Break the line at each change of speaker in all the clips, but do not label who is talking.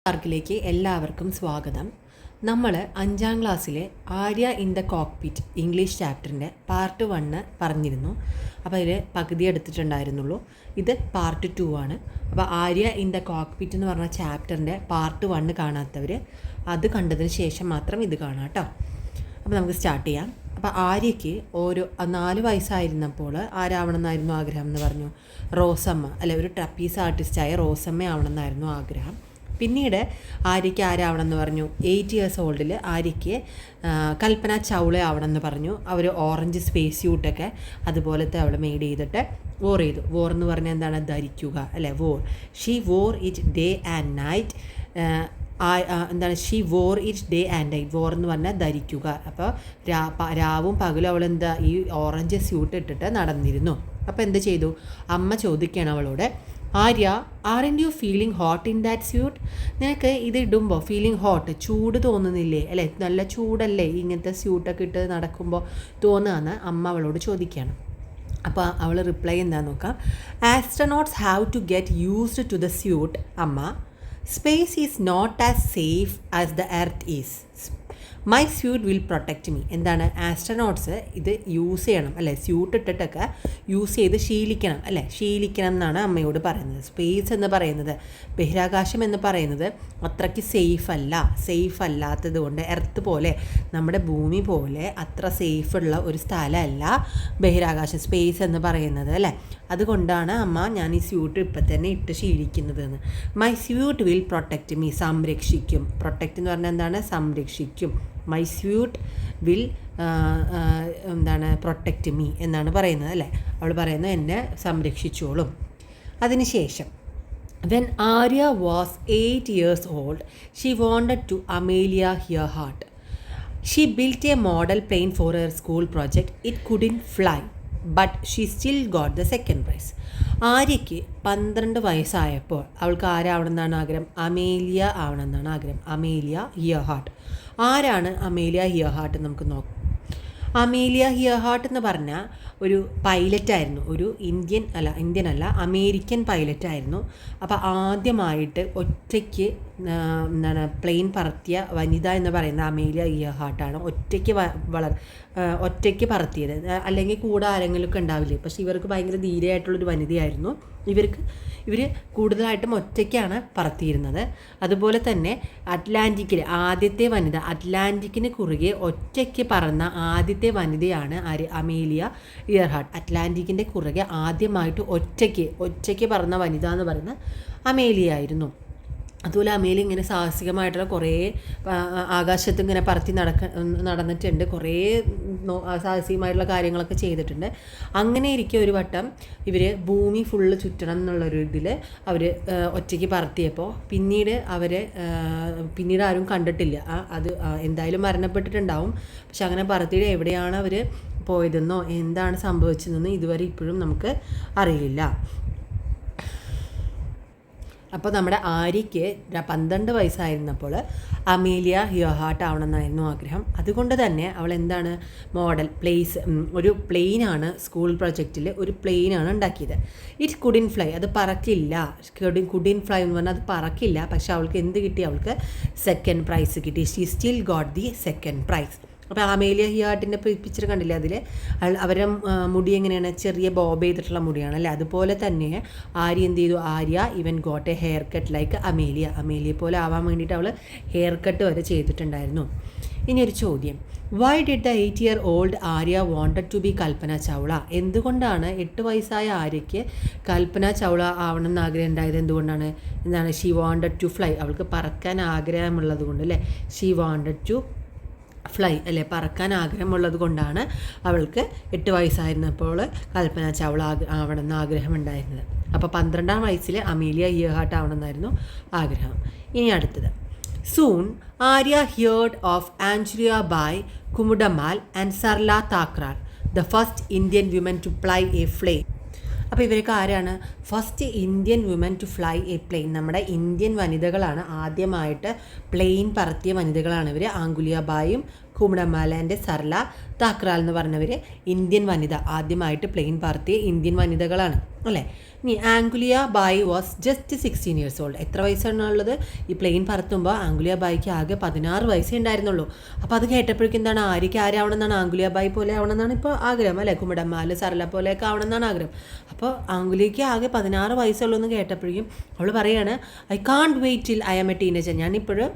പാർക്കിലേക്ക് എല്ലാവർക്കും സ്വാഗതം. നമ്മൾ 5ാം ക്ലാസ്സിലെ Arya in the cockpit English ചാപ്റ്ററിൻ്റെ പാർട്ട് 1 പറഞ്ഞിരുന്നു. അപ്പോൾ അതിൽ പകുതി എടുത്തിട്ടുണ്ടായിരുന്നുള്ളൂ. ഇത് പാർട്ട് 2 ആണ്. അപ്പോൾ ആര്യ ഇൻ ദ കോക്ക്പിറ്റ് എന്ന് പറഞ്ഞ ചാപ്റ്ററിൻ്റെ പാർട്ട് 1 കാണാത്തവർ അത് കണ്ടതിന് ശേഷം മാത്രം ഇത് കാണാം കേട്ടോ. അപ്പോൾ നമുക്ക് സ്റ്റാർട്ട് ചെയ്യാം. അപ്പോൾ ആര്യയ്ക്ക് 4 വയസ്സായിരുന്നപ്പോൾ ആരാവണം എന്നായിരുന്നു ആഗ്രഹം എന്ന് പറഞ്ഞു? റോസമ്മ, അല്ലെ, ഒരു ട്രപ്പീസ് ആർട്ടിസ്റ്റായ റോസമ്മ ആവണമെന്നായിരുന്നു ആഗ്രഹം. പിന്നീട് ആര്യയ്ക്ക് ആരാവണം എന്ന് പറഞ്ഞു? 8 ഇയേഴ്സ് ഓൾഡിൽ ആര്യയ്ക്ക് കൽപ്പന ചൗള ആവണം എന്ന് പറഞ്ഞു. അവർ ഓറഞ്ച് സ്പേസ് സ്യൂട്ടൊക്കെ അതുപോലത്തെ അവൾ മെയ്ഡ് ചെയ്തിട്ട് വോർ ചെയ്തു. വോർ എന്ന് പറഞ്ഞാൽ എന്താണ്? ധരിക്കുക, അല്ലേ? Wore. She wore it day and night. എന്താണ്? She wore it day and night. Wore എന്ന് പറഞ്ഞാൽ ധരിക്കുക. അപ്പോൾ രാവും പകലും അവൾ ഈ ഓറഞ്ച് സ്യൂട്ട് ഇട്ടിട്ട് നടന്നിരുന്നു. അപ്പോൾ എന്ത് ചെയ്തു? അമ്മ ചോദിക്കുകയാണ് അവളോട്, Arya, aren't you feeling hot in that suit? നിനക്ക് ഇത് ഇടുമ്പോൾ ഫീലിംഗ് ഹോട്ട്, ചൂട് തോന്നുന്നില്ലേ? അല്ലേ, നല്ല ചൂടല്ലേ ഇങ്ങനത്തെ സ്യൂട്ടൊക്കെ ഇട്ട് നടക്കുമ്പോൾ തോന്നുകയെന്ന് അമ്മ അവളോട് ചോദിക്കുകയാണ്. അപ്പോൾ അവൾ റിപ്ലൈ എന്താണെന്ന് നോക്കാം. Astronauts have to get used to the suit അമ്മ. Space is not as safe as the earth is. My suit will protect me. എന്താണ്? ആസ്ട്രോനോട്ട്സ് ഇത് യൂസ് ചെയ്യണം, അല്ലേ? സ്യൂട്ട് ഇട്ടിട്ടൊക്കെ യൂസ് ചെയ്ത് ശീലിക്കണം, അല്ലേ? ശീലിക്കണം എന്നാണ് അമ്മയോട് പറയുന്നത്. സ്പേസ് എന്ന് പറയുന്നത്, ബഹിരാകാശം എന്ന് പറയുന്നത് അത്രയ്ക്ക് സേഫ് അല്ലാത്തത് കൊണ്ട്, എർത്ത് പോലെ, നമ്മുടെ ഭൂമി പോലെ അത്ര സേഫുള്ള ഒരു സ്ഥലമല്ല ബഹിരാകാശം, സ്പേസ് എന്ന് പറയുന്നത്, അല്ലേ? അതുകൊണ്ടാണ് അമ്മ ഞാൻ ഈ സ്യൂട്ട് ഇപ്പം തന്നെ ഇട്ട് ശീലിക്കുന്നതെന്ന്. My suit will protect me. സംരക്ഷിക്കും. പ്രൊട്ടക്റ്റ് എന്ന് പറഞ്ഞാൽ എന്താണ്? സംരക്ഷിക്കും. My suit will protect me എന്നാണ് പറയുന്നത്, അല്ലേ? അവൾ പറയുന്നത് എന്നെ സംരക്ഷിച്ചോളും. അതിനുശേഷം when Arya was 8 years old she wanted to Amelia Earhart. She built a model plane for her school project. It couldn't fly but she still got the second prize. ആര്യയ്ക്ക് 12 വയസ്സായപ്പോൾ അവൾക്ക് ആരാവണമെന്നാണ് ആഗ്രഹം? അമേലിയ ആവണമെന്നാണ് ആഗ്രഹം. അമേലിയ ഹിയർഹാർട്ട്. ആരാണ് അമേലിയ ഹിയർഹാർട്ട്? നമുക്ക് നോക്കാം. അമേലിയ ഹിയർഹാർട്ട് എന്ന് പറഞ്ഞാൽ ഒരു പൈലറ്റായിരുന്നു. ഒരു ഇന്ത്യൻ അല്ല, അമേരിക്കൻ പൈലറ്റായിരുന്നു. അപ്പോൾ ആദ്യമായിട്ട് ഒറ്റയ്ക്ക് പ്ലെയിൻ പറത്തിയ വനിത എന്ന് പറയുന്ന അമേലിയ ഹിയർഹാർട്ടാണ്. ഒറ്റയ്ക്ക് പറത്തിയത്. അല്ലെങ്കിൽ കൂടെ ആരെങ്കിലുമൊക്കെ ഉണ്ടാവില്ലേ? പക്ഷേ ഇവർക്ക് ഭയങ്കര ധീരമായിട്ടുള്ളൊരു വനിതയായിരുന്നു. ഇവർ കൂടുതലായിട്ടും ഒറ്റയ്ക്കാണ് പറത്തിയിരുന്നത്. അതുപോലെ തന്നെ ആദ്യത്തെ വനിത, അറ്റ്ലാന്റിക്കിന് കുറുകെ ഒറ്റയ്ക്ക് പറന്ന ആദ്യത്തെ വനിതയാണ് അമേലിയ ഹിയർഹാർട്ട്. അറ്റ്ലാന്റിക്കിൻ്റെ കുറുകെ ആദ്യമായിട്ട് ഒറ്റയ്ക്ക് പറന്ന വനിത എന്ന് പറയുന്ന അമേലിയ ആയിരുന്നു. അതുപോലെ അമേലിയ ഇങ്ങനെ സാഹസികമായിട്ടുള്ള കുറേ ആകാശത്ത് ഇങ്ങനെ പറത്തി നടന്നിട്ടുണ്ട്. കുറേ സാഹസികമായിട്ടുള്ള കാര്യങ്ങളൊക്കെ ചെയ്തിട്ടുണ്ട്. അങ്ങനെ ഇരിക്കെ ഒരു വട്ടം ഇവർ ഭൂമി ഫുള്ള് ചുറ്റണം എന്നുള്ളൊരു ഇതിൽ അവർ ഒറ്റയ്ക്ക് പറത്തിയപ്പോൾ പിന്നീട് ആരും കണ്ടിട്ടില്ല. അത് എന്തായാലും മരണപ്പെട്ടിട്ടുണ്ടാവും. പക്ഷെ അങ്ങനെ പറത്തിയിട്ട് എവിടെയാണ് അവർ പോയതെന്നോ എന്താണ് സംഭവിച്ചതെന്നോ ഇതുവരെ ഇപ്പോഴും നമുക്ക് അറിയില്ല. അപ്പോൾ നമ്മുടെ ആര്യയ്ക്ക് 12 വയസ്സായിരുന്നപ്പോൾ അമേലിയ ഹിയർഹാർട്ട് ആവണമെന്നായിരുന്നു ആഗ്രഹം. അതുകൊണ്ട് തന്നെ അവൾ എന്താണ് ഒരു പ്ലെയിനാണ് സ്കൂൾ പ്രൊജക്റ്റിൽ ഒരു പ്ലെയിനാണ് ഉണ്ടാക്കിയത്. It കുഡിൻ fly. അത് പറക്കില്ല. കുഡിൻ ഫ്ലൈ എന്ന് പറഞ്ഞാൽ അത് പറക്കില്ല. പക്ഷെ അവൾക്ക് എന്ത് കിട്ടി? അവൾക്ക് സെക്കൻഡ് പ്രൈസ് കിട്ടി. She still got the second prize. അപ്പോൾ അമേലിയ ഹിയർഹാർട്ടിൻ്റെ പിക്ചർ കണ്ടില്ലേ? അതിൽ അവരുടെ മുടി എങ്ങനെയാണ്? ചെറിയ ബോബ് ചെയ്തിട്ടുള്ള മുടിയാണ്, അല്ലേ? അതുപോലെ തന്നെ ആര്യ എന്ത് ചെയ്തു? Even got A hair cut like Amelia പോലെ ആവാൻ വേണ്ടിയിട്ട് അവൾ ഹെയർ കട്ട് വരെ ചെയ്തിട്ടുണ്ടായിരുന്നു. ഇനിയൊരു ചോദ്യം. Why did the 8-year-old Arya wanted to be Kalpana Chawla? എന്തുകൊണ്ടാണ് 8 വയസ്സായ ആര്യയ്ക്ക് കൽപ്പന ചൗള ആവണം എന്ന് ആഗ്രഹം ഉണ്ടായത്? എന്താണ്? She wanted to fly. അവൾക്ക് പറക്കാൻ ആഗ്രഹമുള്ളത് കൊണ്ട്, അല്ലേ? ഷീ വാണ്ടഡ് ടു ഫ്ലൈ, അല്ലേ? പറക്കാൻ ആഗ്രഹമുള്ളത് കൊണ്ടാണ് അവൾക്ക് 8 വയസ്സായിരുന്നപ്പോൾ കൽപ്പന ചൗള ആവണമെന്ന് ആഗ്രഹമുണ്ടായിരുന്നത്. അപ്പോൾ 12ാം വയസ്സിൽ അമേലിയ ഹിയർഹാർട്ട് ആവണമെന്നായിരുന്നു ആഗ്രഹം. ഇനി അടുത്തത്. സൂൺ ആര്യ ഹിയർഡ് ഓഫ് ആഞ്ജലിയ ബായ് കുമുഡമാൽ and Sarla Thakral, the first Indian women to fly a plane. അപ്പോൾ ഇവരൊക്കെ ആരാണ്? First Indian women to fly a plane. നമ്മുടെ ഇന്ത്യൻ വനിതകളാണ്. ആദ്യമായിട്ട് പ്ലെയിൻ പറത്തിയ വനിതകളാണ് ഇവർ. ആംഗുലിയ ബായും കുമുഡമാൽ ആൻഡ് സർല താക്രാൽ എന്ന് പറഞ്ഞവർ ഇന്ത്യൻ വനിത, ആദ്യമായിട്ട് പ്ലെയിൻ പറത്തിയ ഇന്ത്യൻ വനിതകളാണ്, അല്ലേ? ഇനി ആംഗുലിയ Bai was just 16 years old. എത്ര വയസ്സാണുള്ളത്? ഈ പ്ലെയിൻ പറത്തുമ്പോൾ ആംഗുലിയ ബായിക്ക് ആകെ 16 വയസ്സേ ഉണ്ടായിരുന്നുള്ളൂ. അപ്പോൾ അത് കേട്ടപ്പോഴേക്കും എന്താണ്, ആര്യയ്ക്ക് ആരാവണമെന്നാണ്, ആംഗുലിയ ബായ് പോലെ ആവണമെന്നാണ് ഇപ്പോൾ ആഗ്രഹം അല്ലേ, കുമ്മടമ്മാല് സരള പോലെയൊക്കെ ആവണമെന്നാണ് ആഗ്രഹം. അപ്പോൾ ആംഗുലിയയ്ക്ക് ആകെ 16 വയസ്സുള്ളൂ എന്ന് കേട്ടപ്പോഴേക്കും അവൾ പറയാണ്, I can't wait till I am a teenager. ഞാനിപ്പോഴും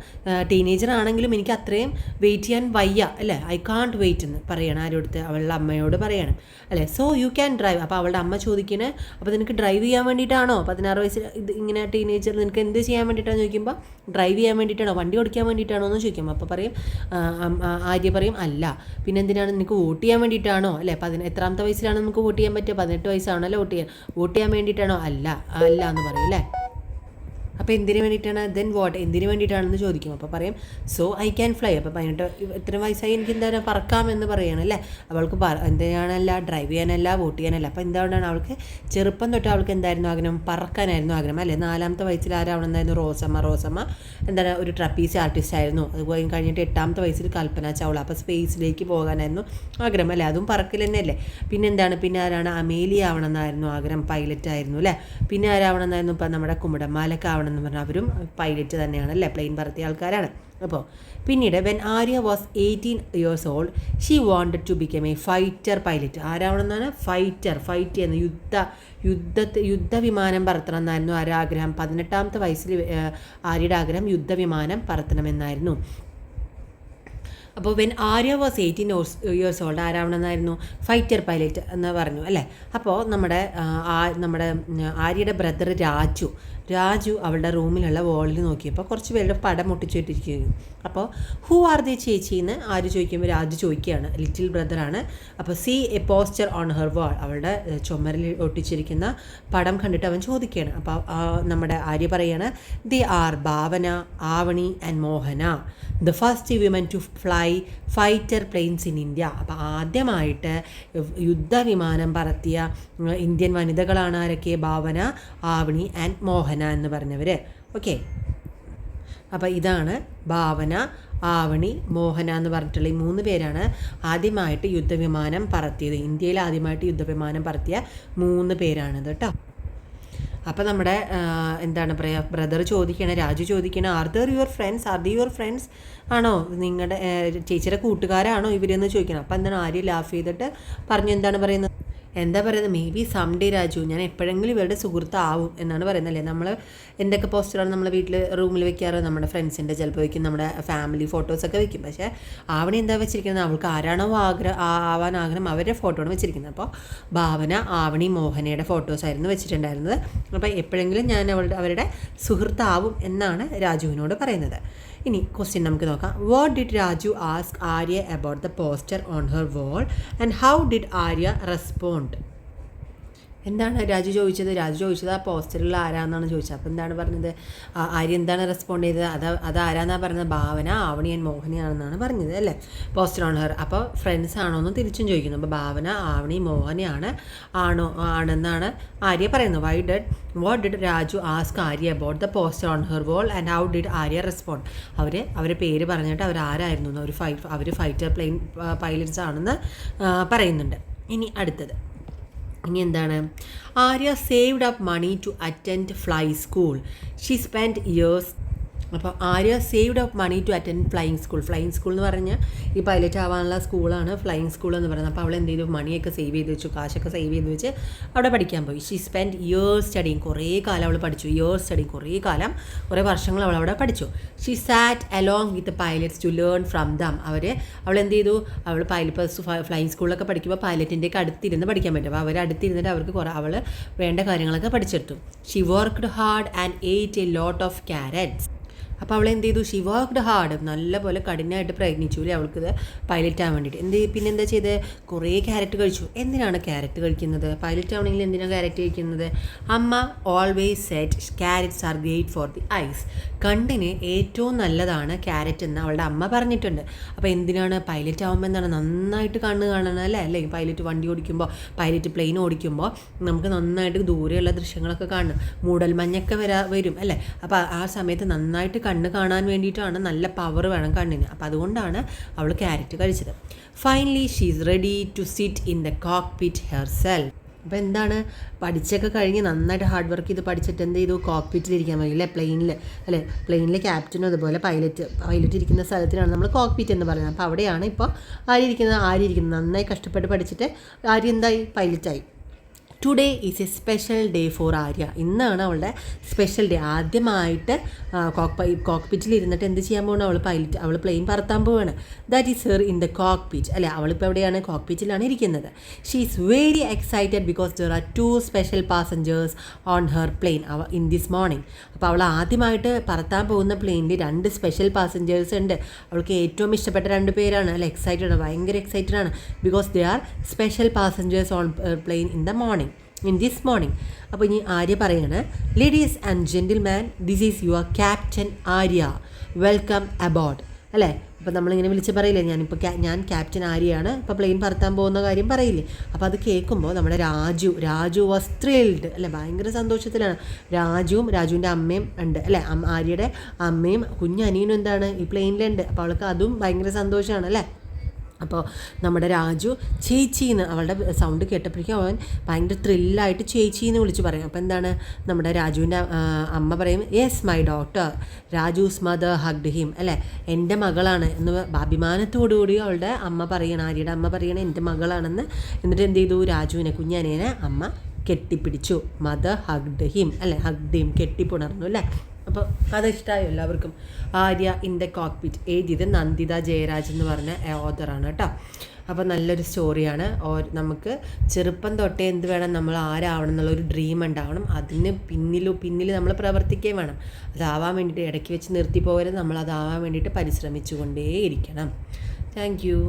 ടീനേജർ ആണെങ്കിലും എനിക്ക് അത്രയും വെയിറ്റ് ചെയ്യാൻ വയ്യ അല്ലേ, ഐ കാൺട്ട് വെയിറ്റ് എന്ന് പറയണം. ആരോടുത്ത്? അവളുടെ അമ്മയോട് പറയണം അല്ലേ. So you can drive. അപ്പോൾ അവളുടെ അമ്മ ചോദിക്കണേ, അപ്പോൾ നിനക്ക് ഡ്രൈവ് ചെയ്യാൻ വേണ്ടിയിട്ടാണോ 16 വയസ്സിൽ ഇത് ഇങ്ങനെ ടീനേജർ, നിനക്ക് എന്ത് ചെയ്യാൻ വേണ്ടിയിട്ടാണെന്ന് ചോദിക്കുമ്പോൾ ഡ്രൈവ് ചെയ്യാൻ വേണ്ടിയിട്ടാണോ, വണ്ടി ഓടിക്കാൻ വേണ്ടിയിട്ടാണോ എന്ന് ചോദിക്കും. അപ്പോൾ പറയും, ആര്യ പറയും അല്ല, പിന്നെ എന്തിനാണ്, നിനക്ക് വോട്ട് ചെയ്യാൻ വേണ്ടിയിട്ടാണോ അല്ലേ, എത്രാമത്തെ വയസ്സിലാണ് നമുക്ക് വോട്ട് ചെയ്യാൻ പറ്റുക, 18 വയസ്സാണല്ലോ വോട്ട് ചെയ്യാൻ വേണ്ടിയിട്ടാണോ, അല്ല എന്ന് പറയും അല്ലേ. അപ്പോൾ എന്തിനു വേണ്ടിയിട്ടാണ്, ദെൻ വാട്ട്, എന്തിനു വേണ്ടിയിട്ടാണെന്ന് ചോദിക്കും. അപ്പോൾ പറയും സോ ഐ ക്യാൻ ഫ്ലൈ. അപ്പോൾ 18 എത്ര വയസ്സായി, എനിക്ക് എന്താണ് പറക്കാമെന്ന് പറയണല്ലേ. അവൾക്ക് എന്തിനാണല്ല, ഡ്രൈവ് ചെയ്യാനല്ല, വോട്ട് ചെയ്യാനല്ല. അപ്പോൾ എന്തുകൊണ്ടാണ് അവൾക്ക് ചെറുപ്പം തൊട്ട് അവൾക്ക് എന്തായിരുന്നു ആഗ്രഹം, പറക്കാനായിരുന്നു ആഗ്രഹം അല്ലേ. 4ാമത്തെ വയസ്സിൽ ആരാവണമെന്നായിരുന്നു, റോസമ്മ എന്താണ് ഒരു ട്രപ്പീസ് ആർട്ടിസ്റ്റ് ആയിരുന്നു. അതുപോലെ കഴിഞ്ഞിട്ട് 8ാമത്തെ വയസ്സിൽ കൽപ്പന ചൗള. അപ്പോൾ സ്പേസിലേക്ക് പോകാനായിരുന്നു ആഗ്രഹം അല്ലേ, അതും പറക്കൽ തന്നെയല്ലേ. പിന്നെ എന്താണ്, പിന്നെ ആരാണ്, അമേലിയ ആവണമെന്നായിരുന്നു ആഗ്രഹം, പൈലറ്റ് ആയിരുന്നു അല്ലേ. പിന്നെ ആരാവണമെന്നായിരുന്നു, ഇപ്പം നമ്മുടെ കുമ്മടമ്മാലൊക്കെ ആവണം എന്ന് പറഞ്ഞാൽ അവരും പൈലറ്റ് തന്നെയാണ് അല്ലേ, പ്ലെയിൻ പറത്തിയ ആൾക്കാരാണ്. അപ്പോൾ പിന്നീട് when Arya was 18 years old she wanted to become a fighter pilot. ആരാവണമെന്നാണ്, ഫൈറ്റ് ചെയ്യുന്ന യുദ്ധവിമാനം പറത്തണം എന്നായിരുന്നു ആരാഗ്രഹം. 18ാമത്തെ വയസ്സിൽ ആര്യയുടെ ആഗ്രഹം യുദ്ധവിമാനം പറത്തണമെന്നായിരുന്നു. അപ്പോൾ when Arya was 18 years old ആരാവണമെന്നായിരുന്നു, ഫൈറ്റർ പൈലറ്റ് എന്ന് പറഞ്ഞു അല്ലേ. അപ്പോൾ നമ്മുടെ ആര്യയുടെ ബ്രദർ രാജു അവളുടെ റൂമിലുള്ള വാളിൽ നോക്കിയപ്പോൾ കുറച്ച് പേരുടെ പടം ഒട്ടിച്ചിട്ടിരിക്കുകയും, അപ്പോൾ ഹൂ ആർ ദി ചേച്ചി എന്ന് ആര്യ ചോദിക്കുമ്പോൾ രാജു ചോദിക്കുകയാണ്, ലിറ്റിൽ ബ്രദറാണ്. അപ്പോൾ see a poster on her wall, അവളുടെ ചുമരിൽ ഒട്ടിച്ചിരിക്കുന്ന പടം കണ്ടിട്ട് അവൻ ചോദിക്കുകയാണ്. അപ്പോൾ നമ്മുടെ ആര്യ പറയാണ്, they are Bhawana, Avani and Mohana, the first women to fly fighter planes in India. അപ്പോൾ ആദ്യമായിട്ട് യുദ്ധവിമാനം പറത്തിയ ഇന്ത്യൻ വനിതകളാണ് ആരൊക്കെ, ഭാവന, ആവണി ആൻഡ് മോഹന എന്ന് പറഞ്ഞവർ. ഓക്കെ, അപ്പോൾ ഇതാണ് ഭാവന, ആവണി, മോഹന എന്ന് പറഞ്ഞിട്ടുള്ള ഈ 3 പേരാണ് ആദ്യമായിട്ട് യുദ്ധവിമാനം പറത്തിയത്. ഇന്ത്യയിൽ ആദ്യമായിട്ട് യുദ്ധവിമാനം പറത്തിയ 3 പേരാണിത് കേട്ടോ. അപ്പോൾ നമ്മുടെ എന്താണ് പറയുക, ബ്രദർ രാജു ചോദിക്കണേ, ആർ ദി യുവർ ഫ്രണ്ട്സ് ആണോ, നിങ്ങളുടെ ചേച്ചിയുടെ കൂട്ടുകാരാണോ ഇവരെന്ന് ചോദിക്കണം. അപ്പോൾ എന്താണ് ആര്യ ലാഫ് ചെയ്തിട്ട് പറഞ്ഞു, എന്താണ് പറയുന്നത്, maybe someday Raju, ഞാൻ എപ്പോഴെങ്കിലും ഇവരുടെ സുഹൃത്താവും എന്നാണ് പറയുന്നത് അല്ലേ. നമ്മൾ എന്തൊക്കെ പോസ്റ്ററാണ് നമ്മൾ വീട്ടിൽ റൂമിൽ വെക്കാറ്, നമ്മുടെ ഫ്രണ്ട്സിൻ്റെ ചിലപ്പോൾ വെക്കും, നമ്മുടെ ഫാമിലി ഫോട്ടോസൊക്കെ വെക്കും. പക്ഷേ ആവണി എന്താ വെച്ചിരിക്കുന്നത്, അവൾക്ക് ആരാണോ ആവാൻ ആഗ്രഹം അവരുടെ ഫോട്ടോയാണ് വെച്ചിരിക്കുന്നത്. അപ്പോൾ ഭാവന, ആവണി, മോഹനയുടെ ഫോട്ടോസായിരുന്നു വെച്ചിട്ടുണ്ടായിരുന്നത്. അപ്പോൾ എപ്പോഴെങ്കിലും ഞാൻ അവരുടെ സുഹൃത്താവും എന്നാണ് രാജുവിനോട് പറയുന്നത്. ഇനി ക്വസ്റ്റ്യൻ നമുക്ക് നോക്കാം. What did Raju ask Arya about the poster on her wall and how did Arya respond? എന്താണ് രാജു ചോദിച്ചത് ആ പോസ്റ്ററിൽ ആരാന്നാണ് ചോദിച്ചത്. അപ്പോൾ എന്താണ് പറഞ്ഞത്, ആര്യ എന്താണ് റെസ്പോണ്ട് ചെയ്തത്, അത് ആരാന്നാണ് പറഞ്ഞത്, ഭാവന, ആവണി ആൻഡ് മോഹനയാണെന്നാണ് പറഞ്ഞത് അല്ലേ, പോസ്റ്റർ ഓൺ ഹെർ. അപ്പോൾ ഫ്രണ്ട്സ് ആണോ എന്ന് തിരിച്ചും ചോദിക്കുന്നു. അപ്പോൾ ഭാവന, ആവണി, മോഹനയാണ് ആണെന്നാണ് ആര്യ പറയുന്നത്. What did Raju ask Arya about the poster on her wall and how did Arya respond? അവരെ പേര് പറഞ്ഞിട്ട് അവരാരായിരുന്നു, അവർ ഫൈറ്റർ പ്ലെയിൻ പൈലറ്റ്സ് ആണെന്ന് പറയുന്നുണ്ട്. ഇനി എന്താണ്, Arya saved up money to attend fly school, she spend years. അപ്പോൾ Arya saved up money to attend flying school എന്ന് പറഞ്ഞാൽ ഈ പൈലറ്റ് ആവാനുള്ള സ്കൂളാണ് ഫ്ലൈയിങ് സ്കൂൾ എന്ന് പറയുന്നത്. അപ്പോൾ അവൾ എന്ത് ചെയ്തു, മണിയൊക്കെ സേവ് ചെയ്ത് വെച്ചു, കാശൊക്കെ സേവ് ചെയ്ത് വെച്ച് അവിടെ പഠിക്കാൻ പോയി. ഷീ സ്പെൻഡ് ഇയേഴ്സ് സ്റ്റഡിങ്, കുറേ കാലം അവൾ പഠിച്ചു. കുറേ വർഷങ്ങൾ അവൾ അവിടെ പഠിച്ചു. She sat along with pilots to learn from them. അവൾ എന്ത് ചെയ്തു, അവൾ ഫ്ലൈയിങ് സ്കൂളിലൊക്കെ പഠിക്കുമ്പോൾ പൈലറ്റിൻ്റെയൊക്കെ അടുത്തിരുന്ന് പഠിക്കാൻ പറ്റും. അപ്പോൾ അടുത്തിരുന്നിട്ട് അവൾ വേണ്ട കാര്യങ്ങളൊക്കെ പഠിച്ചെടുത്തു. She worked hard and ate a lot of carrots. അപ്പോൾ അവൾ എന്ത് ചെയ്തു, ഷി വർക്ക്ഡ് ഹാർഡ്, നല്ലപോലെ കഠിനമായിട്ട് പ്രയത്നിച്ചു അല്ലേ അവൾക്കിത് പൈലറ്റ് ആവാൻ വേണ്ടിയിട്ട്. പിന്നെന്താ ചെയ്ത്, കുറേ ക്യാരറ്റ് കഴിച്ചു. എന്തിനാണ് ക്യാരറ്റ് കഴിക്കുന്നത്, പൈലറ്റ് ആവണമെങ്കിൽ എന്തിനാണ് ക്യാരറ്റ് കഴിക്കുന്നത്? അമ്മ always said carrots are great for the eyes, കണ്ണിന് ഏറ്റവും നല്ലതാണ് ക്യാരറ്റ് എന്ന് അവളുടെ അമ്മ പറഞ്ഞിട്ടുണ്ട്. അപ്പോൾ എന്തിനാണ്, പൈലറ്റ് ആവുമ്പോൾ എന്താണ്, നന്നായിട്ട് കണ്ണ് കാണണം അല്ലേ. പൈലറ്റ് വണ്ടി ഓടിക്കുമ്പോൾ, പൈലറ്റ് പ്ലെയിൻ ഓടിക്കുമ്പോൾ നമുക്ക് നന്നായിട്ട് ദൂരെയുള്ള ദൃശ്യങ്ങളൊക്കെ കാണണം, മൂടൽമഞ്ഞൊക്കെ വരും അല്ലേ. അപ്പോൾ ആ സമയത്ത് നന്നായിട്ട് കണ്ണ് കാണാൻ വേണ്ടിയിട്ടാണ്, നല്ല പവർ വേണം കണ്ണിന്. അപ്പോൾ അതുകൊണ്ടാണ് അവൾ ക്യാരറ്റ് കഴിച്ചത്. Finally she is ready to sit in the cockpit herself.
അപ്പോൾ എന്താണ്, പഠിച്ചൊക്കെ കഴിഞ്ഞ് നന്നായിട്ട് ഹാർഡ് വർക്ക് ചെയ്ത് പഠിച്ചിട്ട് എന്ത് ചെയ്തു, കോക്പിറ്റിലിരിക്കാൻ മതി അല്ലേ, പ്ലെയിനിൽ ക്യാപ്റ്റനും അതുപോലെ പൈലറ്റ് ഇരിക്കുന്ന സ്ഥലത്തിനാണ് നമ്മൾ കോക്പിറ്റ് എന്ന് പറയുന്നത്. അപ്പോൾ അവിടെയാണ് ഇപ്പോൾ ആര്യയിരിക്കുന്നത് നന്നായി കഷ്ടപ്പെട്ട് പഠിച്ചിട്ട് ആര്യ എന്തായി, പൈലറ്റായി. Today is a special day for Arya. ഇന്നാണ് അവളുടെ സ്പെഷ്യൽ ഡേ. ആദ്യമായിട്ട് കോക്പിറ്റിൽ ഇരുന്നിട്ട് എന്ത് ചെയ്യാൻ പോകണം, അവൾ പ്ലെയിൻ പറത്താൻ പോവുകയാണ്. That is her in the cockpit അല്ലേ, അവളിപ്പോൾ എവിടെയാണ്, കോക്പിറ്റിലാണ് ഇരിക്കുന്നത്. She is very excited because there are 2 special passengers on her plane in this morning. അപ്പോൾ അവൾ ആദ്യമായിട്ട് പറത്താൻ പോകുന്ന പ്ലെയിനിൽ 2 സ്പെഷ്യൽ പാസഞ്ചേഴ്സ് ഉണ്ട്. അവൾക്ക് ഏറ്റവും ഇഷ്ടപ്പെട്ട 2 പേരാണ് അല്ലേ, ഭയങ്കര എക്സൈറ്റഡ് ആണ്. Because they are special passengers on plane in this morning. അപ്പോൾ ഇനി ആര്യ പറയാണ്, ladies and gentleman, this is your captain Arya, welcome aboard അല്ലേ. അപ്പോൾ നമ്മളിങ്ങനെ വിളിച്ച് പറയില്ലേ, ഞാൻ ക്യാപ്റ്റൻ ആര്യയാണ്, ഇപ്പോൾ പ്ലെയിൻ പറത്താൻ പോകുന്ന കാര്യം പറയില്ലേ. അപ്പോൾ അത് കേൾക്കുമ്പോൾ നമ്മുടെ രാജു വാസ് ത്രിൽഡ് അല്ലേ, ഭയങ്കര സന്തോഷത്തിലാണ്. രാജുവിൻ്റെ അമ്മയും ഉണ്ട് അല്ലേ, ആര്യയുടെ അമ്മയും കുഞ്ഞനിയനും എന്താണ് ഈ പ്ലെയിനിലുണ്ട്. അപ്പോൾ അവൾക്ക് അതും ഭയങ്കര സന്തോഷമാണ് അല്ലേ. അപ്പോൾ നമ്മുടെ രാജു ചേച്ചീന്ന്, അവളുടെ സൗണ്ട് കേട്ടപ്പോഴേക്കും അവൻ ഭയങ്കര ത്രില്ലായിട്ട് ചേച്ചീന്ന് വിളിച്ച് പറയും. അപ്പോൾ എന്താണ്, നമ്മുടെ രാജുവിൻ്റെ അമ്മ പറയും, yes my daughter. Raju's mother hugged him അല്ലേ, എൻ്റെ മകളാണ് എന്ന് അഭിമാനത്തോടുകൂടി അവളുടെ അമ്മ പറയണം, ആര്യയുടെ അമ്മ പറയണം എൻ്റെ മകളാണെന്ന്. എന്നിട്ട് എന്ത് ചെയ്തു, കുഞ്ഞനിയനെ അമ്മ കെട്ടിപ്പിടിച്ചു. മദർ ഹഗ്ഡ് ഹിം അല്ലേ, കെട്ടിപ്പുണർന്നു അല്ലേ. അപ്പോൾ കഥ ഇഷ്ടമായോ എല്ലാവർക്കും? ആര്യ ഇൻ ദ കോക്പിറ്റ് എഴുതിയത് നന്ദിത ജയരാജ് എന്ന് പറഞ്ഞ ഓഥറാണ് കേട്ടോ. അപ്പോൾ നല്ലൊരു സ്റ്റോറിയാണ്. നമുക്ക് ചെറുപ്പം തൊട്ടേ എന്ത് വേണം, നമ്മൾ ആരാവണം എന്നുള്ളൊരു ഡ്രീം ഉണ്ടാവണം. അതിന് പിന്നിൽ നമ്മൾ പ്രവർത്തിക്കുകയും വേണം. അതാവാൻ വേണ്ടിയിട്ട് ഇടയ്ക്ക് വെച്ച് നിർത്തി പോകരുത്, നമ്മൾ അതാവാൻ വേണ്ടിയിട്ട് പരിശ്രമിച്ചു കൊണ്ടേയിരിക്കണം. Thank you.